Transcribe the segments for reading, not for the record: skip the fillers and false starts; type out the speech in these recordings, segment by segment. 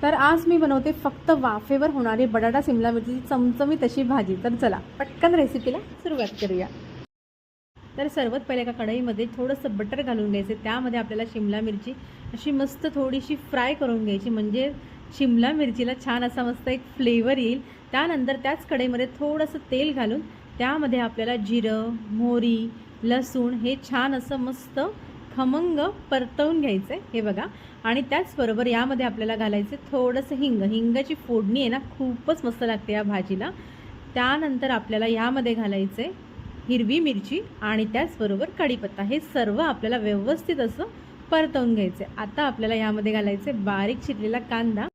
तर आज मी बनवते फक्त वाफेवर होणारी बटाटा शिमला मिरचीची चमचमीत अशी भाजी। तर चला पटकन रेसिपीला सुरुवात करूया। तर सर्वात पहिले एका कढईमध्ये थोडंसं बटर घालून घ्यायचं। त्यामध्ये आपल्याला शिमला मिरची अशी मस्त थोडीशी फ्राय करून घ्यायची, म्हणजे शिमला मिरचीला छान असा मस्त एक फ्लेवर येईल। त्यानंतर त्याच कढईमध्ये थोडंसं तेल घालून त्यामध्ये आपल्याला जिरं, मोहरी, लसूण हे छान असं मस्त खमंग परतवून घ्यायचं आहे, हे बघा। आणि त्याचबरोबर यामध्ये आपल्याला घालायचे थोडंसं हिंग। हिंगाची फोडणी आहे ना खूपच मस्त लागते या भाजीला। त्यानंतर आपल्याला यामध्ये घालायचे हिरवी मिरची आणि त्याचबरोबर कढीपत्ता। हे सर्व आपल्याला व्यवस्थित असं परतवून घ्यायचे। आता आपल्याला यामध्ये घालायचे बारीक चिरलेला कांदा।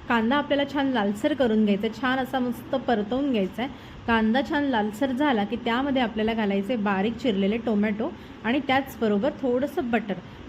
कांदा आपल्याला छान लालसर करून घ्यायचा, छान असा मस्त परतवून घ्यायचा आहे। कांदा छान लालसर झाला की त्यामध्ये आपल्याला घालायचे बारीक चिरलेले टोमॅटो आणि त्याचबरोबर थोडंसं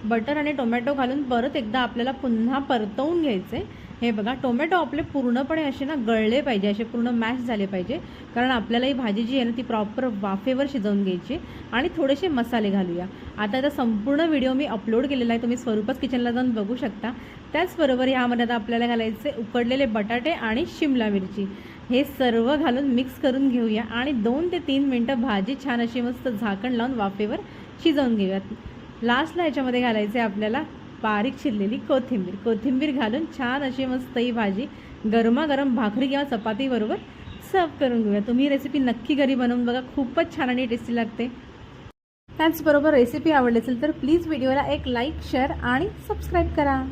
बटर आणि टोमॅटो घालून परत एकदा आपल्याला पुन्हा परतवून घ्यायचे। हे बघा, टोमॅटो आपले पूर्णपणे असे ना गळले पाहिजे, असे पूर्ण मॅश झाले पाहिजे, कारण आपल्याला ही भाजी जी आहे ना ती प्रॉपर वाफेवर शिजवून घ्यायची। आणि थोडेसे मसाले घालूया। आता संपूर्ण व्हिडिओ मी अपलोड केलेला आहे, तुम्ही स्वरूपास किचनला जाऊन बघू शकता। त्याचबरोबर यामध्ये आता आपल्याला घालायचे उकडलेले बटाटे आणि शिमला मिरची। हे सर्व घालून मिक्स करून घेऊया आणि 2 ते 3 मिनटं भाजी छान अशी मस्त झाकण लावून वाफेवर शिजवून घेऊयात। लास्टला याच्यामध्ये घालायचे आपल्याला बारीक चिरलेली कोथिंबीर घालून छान अशी मस्त ही भाजी गरमागरम भाकरी किंवा चपातीबरोबर सर्व करून घेऊया। तुम्ही रेसिपी नक्की घरी बनवून बघा, खूपच छान आणि टेस्टी लागते। त्याचबरोबर रेसिपी आवडली असेल तर प्लीज व्हिडिओला एक लाईक, शेअर आणि सबस्क्राईब करा।